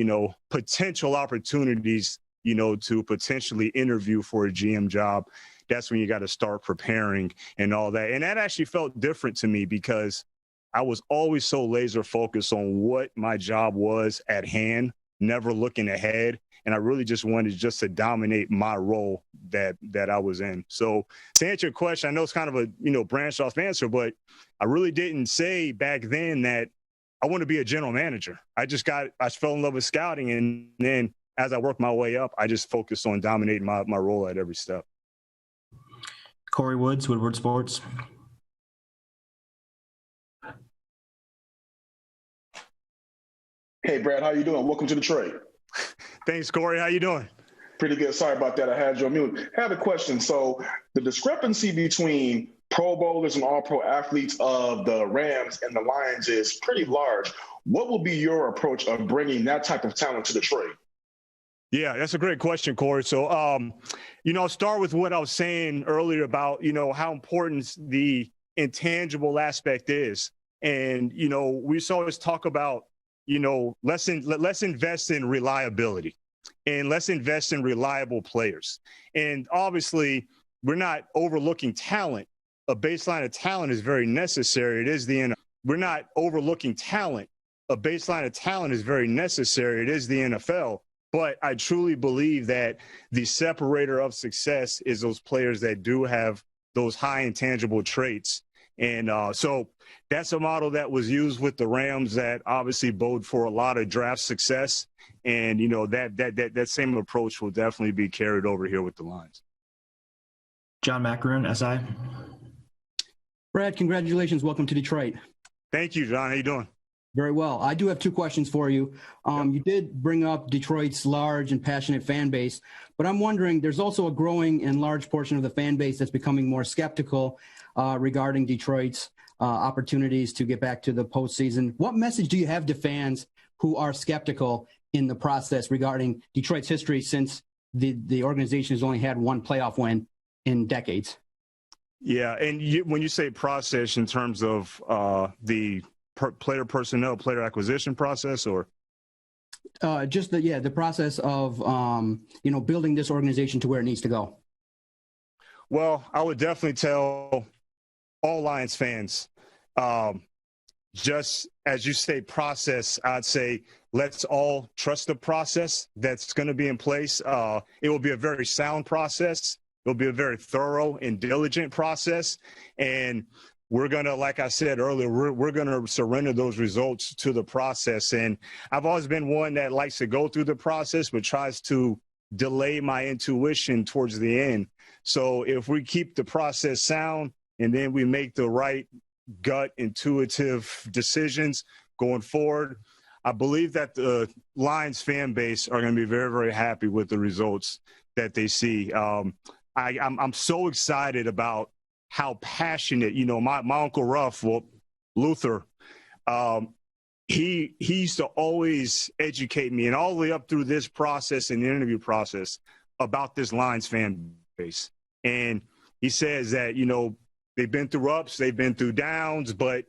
potential opportunities, to potentially interview for a GM job, that's when you got to start preparing and all that. And that actually felt different to me because I was always so laser focused on what my job was at hand, never looking ahead. And I really just wanted to dominate my role that I was in. So to answer your question, I know it's kind of a, branched off answer, but I really didn't say back then that I want to be a general manager. I fell in love with scouting. And then as I worked my way up, I just focused on dominating my role at every step. Corey Woods, Woodward Sports. Hey, Brad, how you doing? Welcome to Detroit. Thanks, Corey. How you doing? Pretty good. Sorry about that. I had you on mute. I have a question. So the discrepancy between Pro Bowlers and all-pro athletes of the Rams and the Lions is pretty large. What will be your approach of bringing that type of talent to Detroit? Yeah, that's a great question, Corey. So, I'll start with what I was saying earlier about, how important the intangible aspect is. And, we always talk about, let's invest in reliability and let's invest in reliable players. And obviously, we're not overlooking talent. A baseline of talent is very necessary. It is the NFL. We're not overlooking talent. A baseline of talent is very necessary. It is the NFL. But I truly believe that the separator of success is those players that do have those high intangible traits. And so that's a model that was used with the Rams that obviously bode for a lot of draft success. And, that same approach will definitely be carried over here with the Lions. John Macaroon, SI. Brad, congratulations. Welcome to Detroit. Thank you, John. How you doing? Very well. I do have two questions for you. You did bring up Detroit's large and passionate fan base, but I'm wondering, there's also a growing and large portion of the fan base that's becoming more skeptical regarding Detroit's opportunities to get back to the postseason. What message do you have to fans who are skeptical in the process regarding Detroit's history, since the organization has only had one playoff win in decades? Yeah, and when you say process in terms of the player personnel, player acquisition process, or just the process of building this organization to where it needs to go? Well, I would definitely tell all Lions fans, just as you say process, I'd say let's all trust the process that's going to be in place. It will be a very sound process. It'll be a very thorough and diligent process. And we're going to, like I said earlier, we're going to surrender those results to the process. And I've always been one that likes to go through the process, but tries to delay my intuition towards the end. So if we keep the process sound and then we make the right gut intuitive decisions going forward, I believe that the Lions fan base are going to be very, very happy with the results that they see. I'm so excited about how passionate, my Uncle Ruff, Luther, he used to always educate me, and all the way up through this process and the interview process, about this Lions fan base. And he says that, they've been through ups, they've been through downs, but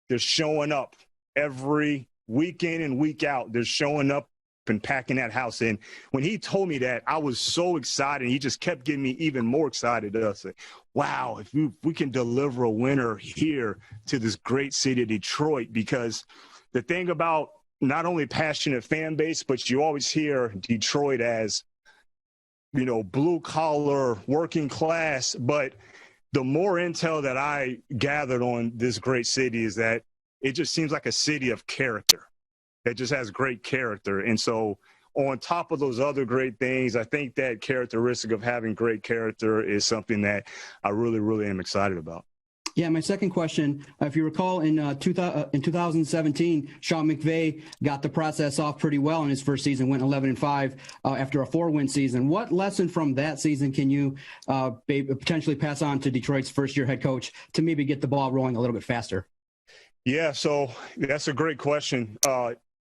they're showing up every week in and week out. They're showing up and packing that house in. When he told me that, I was so excited. He just kept getting me even more excited. I say, wow, if we can deliver a winner here to this great city of Detroit, because the thing about not only passionate fan base, but you always hear Detroit as, blue collar, working class, but the more intel that I gathered on this great city is that it just seems like a city of character that just has great character. And so on top of those other great things, I think that characteristic of having great character is something that I really, really am excited about. Yeah, my second question, if you recall, in 2017, Sean McVay got the process off pretty well in his first season, went 11-5 after a 4-win season. What lesson from that season can you potentially pass on to Detroit's first-year head coach to maybe get the ball rolling a little bit faster? Yeah, so that's a great question.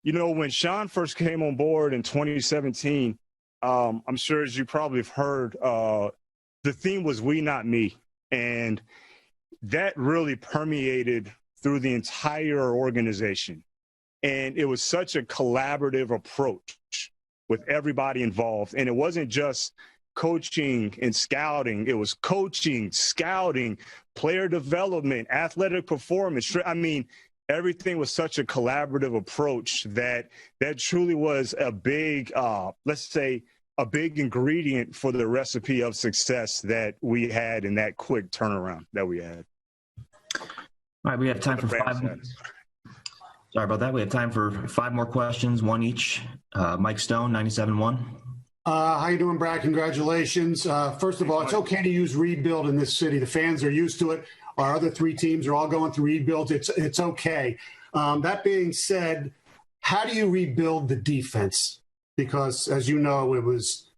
When Sean first came on board in 2017, I'm sure as you probably have heard, the theme was "We, Not Me." And that really permeated through the entire organization. And it was such a collaborative approach with everybody involved. And it wasn't just coaching and scouting. It was coaching, scouting, player development, athletic performance. I mean, everything was such a collaborative approach that truly was a big, let's say, a big ingredient for the recipe of success that we had in that quick turnaround that we had. All right, we have time for 5 minutes. Sorry about that. We have time for 5 more questions, one each. Mike Stone, 97.1. How you doing, Brad? Congratulations. First of all, it's okay to use rebuild in this city. The fans are used to it. Our other 3 teams are all going through rebuilds. It's okay. That being said, how do you rebuild the defense? Because, as you know, it was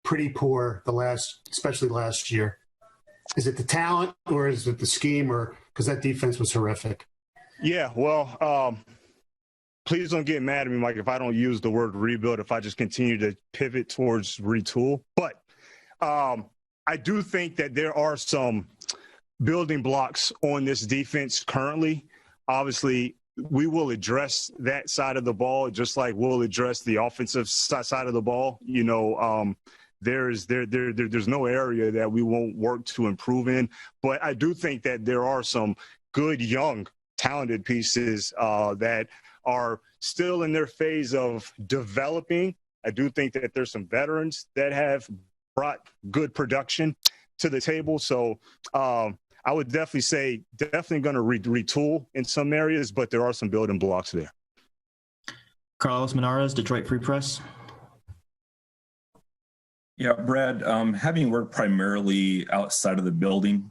pretty poor especially last year. Is it the talent or is it the scheme, or because that defense was horrific? Yeah, well, please don't get mad at me, Mike, if I don't use the word rebuild, if I just continue to pivot towards retool. But I do think that there are some building blocks on this defense currently. Obviously, we will address that side of the ball just like we'll address the offensive side of the ball. There's no area that we won't work to improve in. But I do think that there are some good, young, talented pieces that are still in their phase of developing. I do think that there's some veterans that have brought good production to the table. So I would definitely say going to retool in some areas, but there are some building blocks there. Carlos Menares, Detroit Free Press. Yeah, Brad, having worked primarily outside of the building,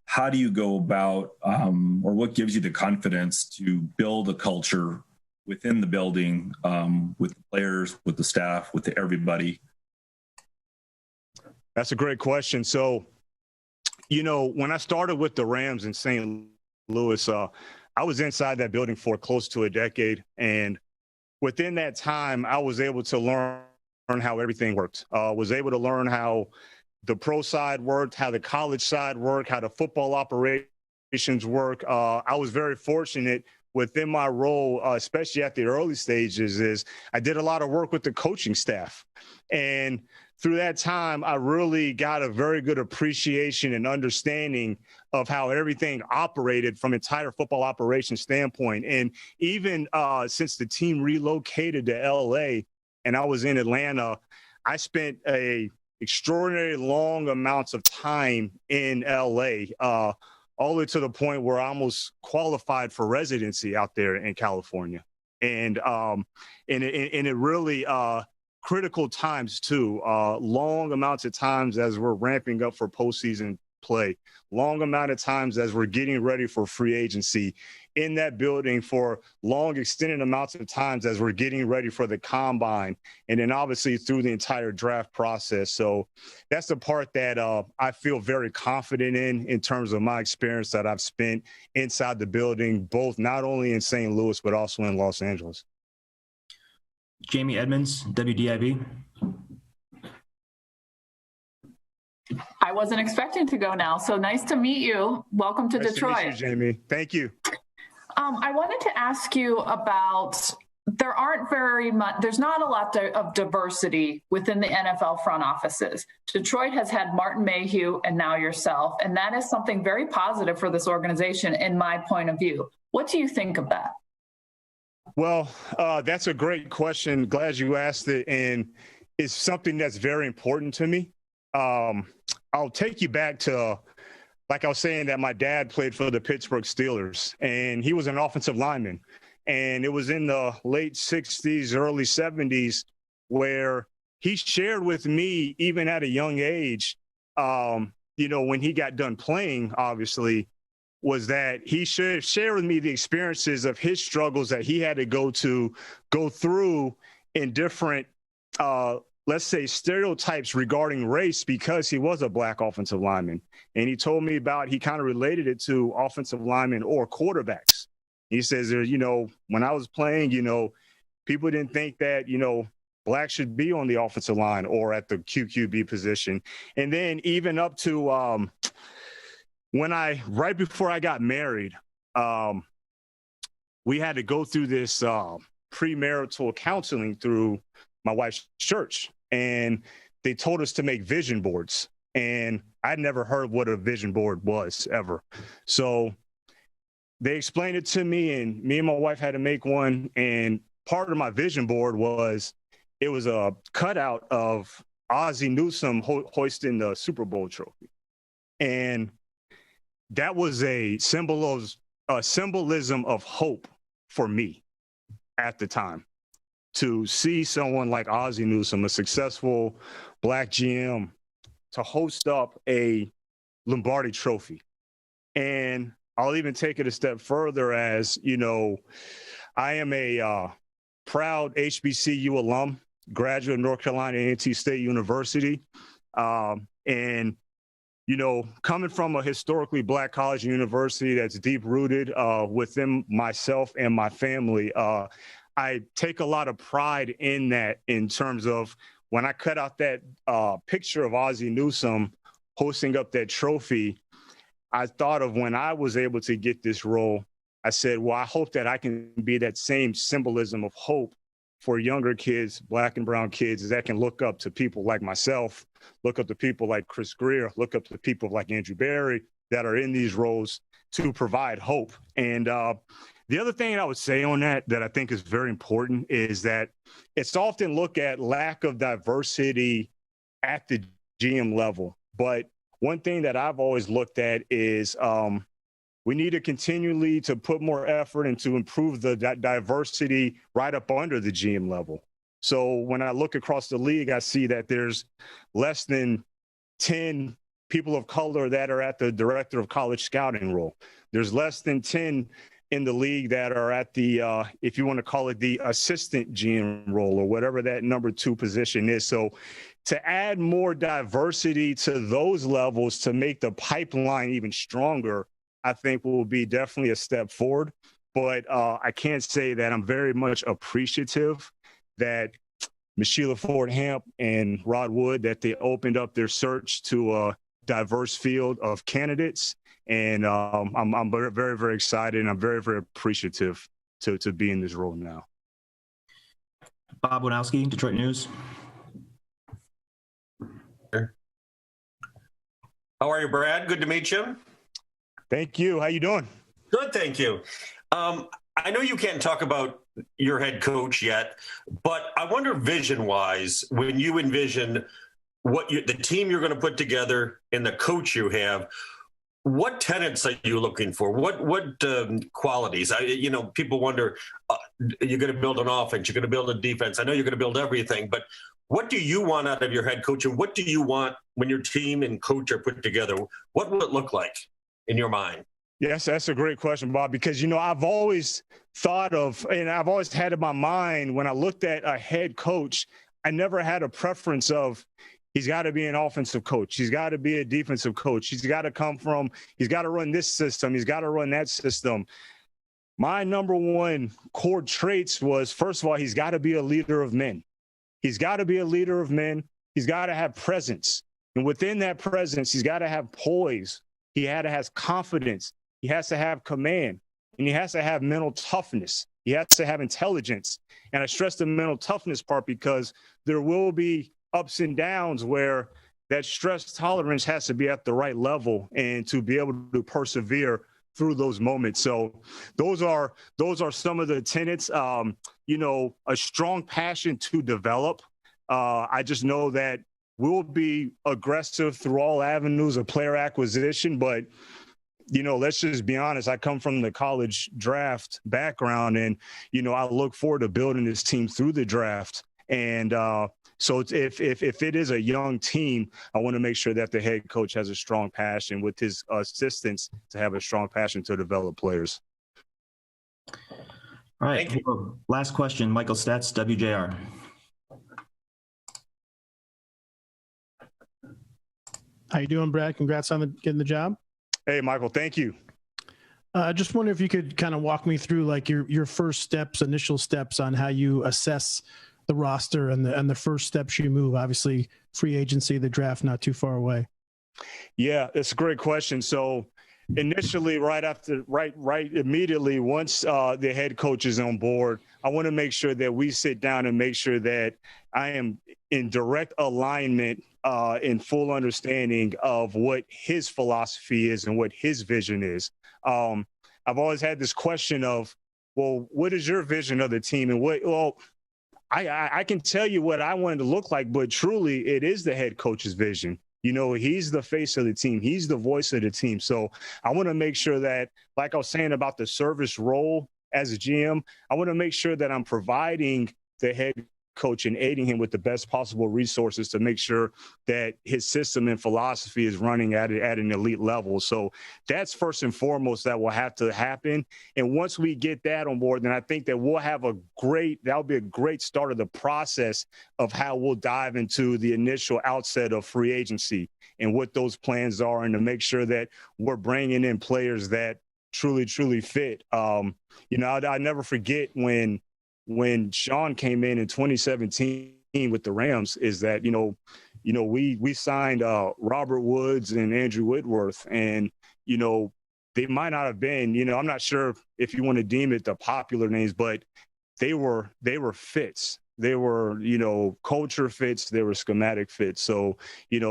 how do you go about, or what gives you the confidence to build a culture within the building, with the players, with the staff, with everybody? That's a great question. So, when I started with the Rams in St. Louis, I was inside that building for close to a decade. And within that time, I was able to learn how everything worked. Was able to learn how the pro side worked, how the college side worked, how the football operations work. I was very fortunate within my role, especially at the early stages, is I did a lot of work with the coaching staff. And through that time, I really got a very good appreciation and understanding of how everything operated from entire football operations standpoint. And even since the team relocated to LA and I was in Atlanta, I spent a extraordinary long amounts of time in LA, all the way to the point where I almost qualified for residency out there in California. And it really critical times too, long amounts of times as we're ramping up for postseason play, long amount of times as we're getting ready for free agency in that building, for long extended amounts of times as we're getting ready for the combine, and then obviously through the entire draft process. So that's the part that I feel very confident in terms of my experience that I've spent inside the building, both not only in St. Louis, but also in Los Angeles. Jamie Edmonds, WDIB. I wasn't expecting to go now, so nice to meet you. Welcome to Nice Detroit. to meet you, Jamie. Thank you. I wanted to ask you about, there's not a lot of diversity within the NFL front offices. Detroit has had Martin Mayhew and now yourself, and that is something very positive for this organization in my point of view. What do you think of that? Well, that's a great question. Glad you asked it. And it's something that's very important to me. I'll take you back to like I was saying, that my dad played for the Pittsburgh Steelers, and he was an offensive lineman. And it was in the late 60s, early 70s, where he shared with me, even at a young age, when he got done playing, obviously, was that he share with me the experiences of his struggles that he had to go through in different, let's say, stereotypes regarding race, because he was a Black offensive lineman. And he told me he kind of related it to offensive linemen or quarterbacks. He says, when I was playing, people didn't think that, Black should be on the offensive line or at the QB position. And then even up to right before I got married, we had to go through this premarital counseling through my wife's church. And they told us to make vision boards. And I'd never heard what a vision board was ever. So they explained it to me, and me and my wife had to make one. And part of my vision board was a cutout of Ozzie Newsome hoisting the Super Bowl trophy. And that was a symbolism of hope for me at the time, to see someone like Ozzie Newsome, a successful Black GM, to host up a Lombardi trophy. And I'll even take it a step further, as, I am a proud HBCU alum, graduate of North Carolina A&T State University. And coming from a historically Black college and university that's deep rooted within myself and my family, I take a lot of pride in that, in terms of when I cut out that picture of Ozzie Newsome hosting up that trophy, I thought of when I was able to get this role. I said, well, I hope that I can be that same symbolism of hope for younger kids, Black and brown kids, that can look up to people like myself, look up to people like Chris Greer, look up to people like Andrew Berry that are in these roles to provide hope. And the other thing I would say on that I think is very important is that it's often looked at lack of diversity at the GM level. But one thing that I've always looked at is we need to continually to put more effort and to improve the diversity right up under the GM level. So when I look across the league, I see that there's less than 10 people of color that are at the director of college scouting role. There's less than 10 in the league that are at the, if you want to call it the assistant GM role or whatever that number 2 position is. So to add more diversity to those levels to make the pipeline even stronger, I think will be definitely a step forward. But I can't say that I'm very much appreciative that Sheila Ford Hamp and Rod Wood, that they opened up their search to a diverse field of candidates. And I'm very, very, very excited, and I'm very, very appreciative to be in this role now. Bob Winowski, Detroit News. How are you, Brad? Good to meet you. Thank you. How you doing? Good, thank you. I know you can't talk about your head coach yet, but I wonder, vision-wise, when you envision the team you're going to put together and the coach you have, what tenets are you looking for? What qualities? People wonder, you're going to build an offense, you're going to build a defense. I know you're going to build everything, but what do you want out of your head coach, and what do you want when your team and coach are put together? What will it look like in your mind? Yes, that's a great question, Bob, because, I've always thought of, and I've always had in my mind, when I looked at a head coach, I never had a preference of, he's got to be an offensive coach, he's got to be a defensive coach, he's got to run this system, he's got to run that system. My number one core traits was, first of all, he's got to be a leader of men. He's got to be a leader of men. He's got to have presence. And within that presence, he's got to have poise. He had to have confidence. He has to have command, and he has to have mental toughness. He has to have intelligence. And I stress the mental toughness part because there will be ups and downs where that stress tolerance has to be at the right level and to be able to persevere through those moments. So those are some of the tenets, a strong passion to develop. I just know that we'll be aggressive through all avenues of player acquisition, but let's just be honest. I come from the college draft background, and, I look forward to building this team through the draft. And so if it is a young team, I want to make sure that the head coach has a strong passion with his assistants to have a strong passion to develop players. All right. Last question, Michael Stats, WJR. How you doing, Brad? Congrats on getting the job. Hey, Michael, thank you. I just wonder if you could kind of walk me through like your first steps, initial steps on how you assess the roster and the first steps you move. Obviously, free agency, the draft not too far away. Yeah, it's a great question. So initially, right immediately, once the head coach is on board, I want to make sure that we sit down and make sure that I am in direct alignment, in full understanding of what his philosophy is and what his vision is. I've always had this question of, well, what is your vision of the team? And I can tell you what I want it to look like, but truly it is the head coach's vision. He's the face of the team. He's the voice of the team. So I want to make sure that, like I was saying about the service role as a GM, I want to make sure that I'm providing the head coach and aiding him with the best possible resources to make sure that his system and philosophy is running at an elite level. So that's first and foremost that will have to happen. And once we get that on board, then I think that that'll be a great start of the process of how we'll dive into the initial outset of free agency and what those plans are, and to make sure that we're bringing in players that truly, truly fit. I never forget when Sean came in 2017 with the Rams, is that, we signed Robert Woods and Andrew Whitworth, and, they might not have been, I'm not sure if you want to deem it the popular names, but they were fits. They were, culture fits. They were schematic fits. So,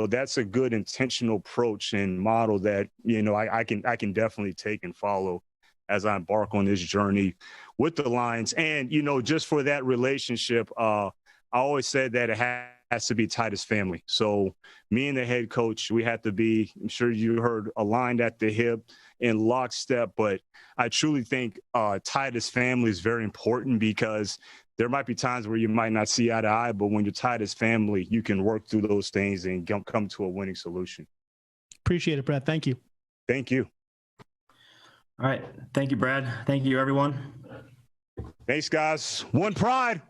that's a good intentional approach and model that, I can definitely take and follow as I embark on this journey with the Lions. And, just for that relationship, I always said that it has to be tight as family. So me and the head coach, we have to be, I'm sure you heard, aligned at the hip in lockstep. But I truly think tight as family is very important, because there might be times where you might not see eye to eye, but when you're tight as family, you can work through those things and come to a winning solution. Appreciate it, Brad. Thank you. Thank you. All right. Thank you, Brad. Thank you, everyone. Thanks, guys. One pride.